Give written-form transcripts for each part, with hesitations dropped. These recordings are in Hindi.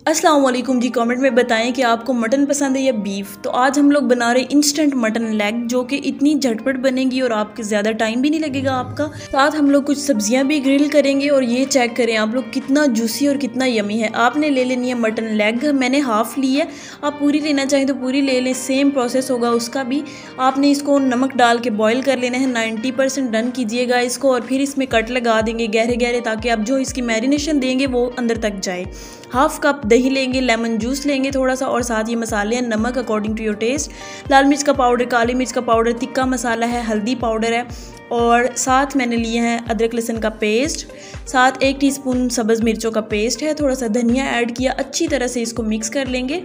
अस्सलाम वालेकुम जी। कमेंट में बताएं कि आपको मटन पसंद है या बीफ। तो आज हम लोग बना रहे इंस्टेंट मटन लेग, जो कि इतनी झटपट बनेगी और आपके ज़्यादा टाइम भी नहीं लगेगा आपका। साथ हम लोग कुछ सब्जियां भी ग्रिल करेंगे और ये चेक करें आप लोग कितना जूसी और कितना यमी है। आपने ले लेनी है मटन लेग, मैंने हाफ़ ली है, आप पूरी लेना चाहें तो पूरी ले लें। सेम प्रोसेस होगा उसका भी। आपने इसको नमक डाल के बॉयल कर लेना है, 90% डन कीजिएगा इसको और फिर इसमें कट लगा देंगे गहरे गहरे, ताकि आप जो इसकी मैरिनेशन देंगे वो अंदर तक जाए। हाफ़ कप दही लेंगे, लेमन जूस लेंगे थोड़ा सा, और साथ ये मसाले हैं, नमक अकॉर्डिंग टू योर टेस्ट, लाल मिर्च का पाउडर, काली मिर्च का पाउडर, तिक्का मसाला है, हल्दी पाउडर है, और साथ मैंने लिए हैं अदरक लहसुन का पेस्ट, साथ 1 टीस्पून सब्ज़ मिर्चों का पेस्ट है, थोड़ा सा धनिया ऐड किया। अच्छी तरह से इसको मिक्स कर लेंगे,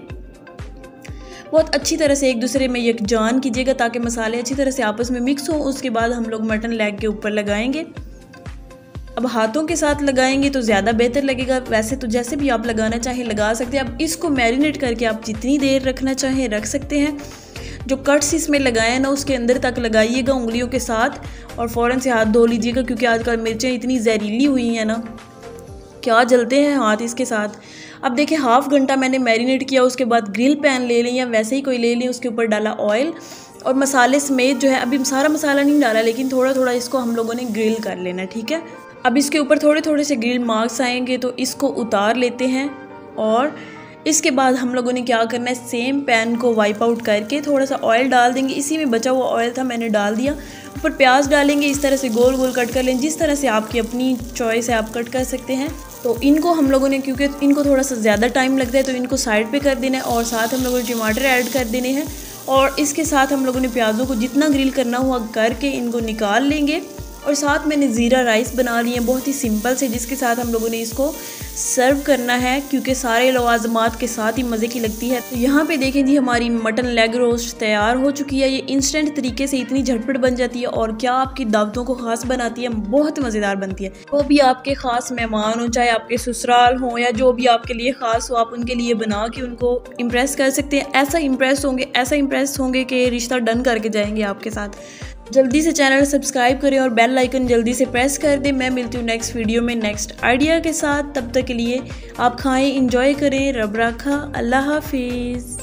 बहुत अच्छी तरह से एक दूसरे में यकजान कीजिएगा ताकि मसाले अच्छी तरह से आपस में मिक्स हो। उसके बाद हम लोग मटन लेग के ऊपर लगाएंगे। अब हाथों के साथ लगाएंगे तो ज़्यादा बेहतर लगेगा, वैसे तो जैसे भी आप लगाना चाहें लगा सकते हैं। अब इसको मैरिनेट करके आप जितनी देर रखना चाहें रख सकते हैं। जो कट्स इसमें लगाए ना उसके अंदर तक लगाइएगा उंगलियों के साथ, और फ़ौरन से हाथ धो लीजिएगा, क्योंकि आजकल मिर्चें इतनी जहरीली हुई हैं ना, क्या जलते हैं हाथ इसके साथ। अब देखिए हाफ़ घंटा मैंने मैरिनेट किया, उसके बाद ग्रिल पैन ले लें या वैसे ही कोई ले लें, उसके ऊपर डाला ऑयल और मसाले समेत जो है, अभी सारा मसाला नहीं डाला लेकिन थोड़ा थोड़ा इसको हम लोगों ने ग्रिल कर लेना, ठीक है। अब इसके ऊपर थोड़े थोड़े से ग्रिल मार्क्स आएंगे तो इसको उतार लेते हैं, और इसके बाद हम लोगों ने क्या करना है, सेम पैन को वाइप आउट करके थोड़ा सा ऑयल डाल देंगे। इसी में बचा हुआ ऑयल था, मैंने डाल दिया। ऊपर प्याज डालेंगे, इस तरह से गोल गोल कट कर लें, जिस तरह से आपकी अपनी चॉइस है आप कट कर सकते हैं। तो इनको हम लोगों ने, क्योंकि इनको थोड़ा सा ज़्यादा टाइम लगता है, तो इनको साइड पे कर देना है, और साथ हम लोगों ने टमाटर ऐड कर देने हैं, और इसके साथ हम लोगों ने प्याज़ों को जितना ग्रिल करना हुआ करके इनको निकाल लेंगे। और साथ मैंने ज़ीरा राइस बना लिए हैं, बहुत ही सिंपल से, जिसके साथ हम लोगों ने इसको सर्व करना है, क्योंकि सारे लवाजमात के साथ ही मज़े की लगती है। तो यहाँ पे देखें जी, हमारी मटन लेग रोस्ट तैयार हो चुकी है। ये इंस्टेंट तरीके से इतनी झटपट बन जाती है, और क्या आपकी दावतों को ख़ास बनाती है, बहुत मज़ेदार बनती है। वो भी आपके ख़ास मेहमान हो, चाहे आपके ससुराल हों या जो भी आपके लिए ख़ास हो, आप उनके लिए बना के उनको इम्प्रेस कर सकते हैं। ऐसा इम्प्रेस होंगे कि रिश्ता डन करके जाएंगे आपके साथ। जल्दी से चैनल सब्सक्राइब करें और बेल आइकन जल्दी से प्रेस कर दें। मैं मिलती हूँ नेक्स्ट वीडियो में नेक्स्ट आइडिया के साथ। तब तक के लिए आप खाएं, इंजॉय करें, रब रखा, अल्लाह हाफिज़।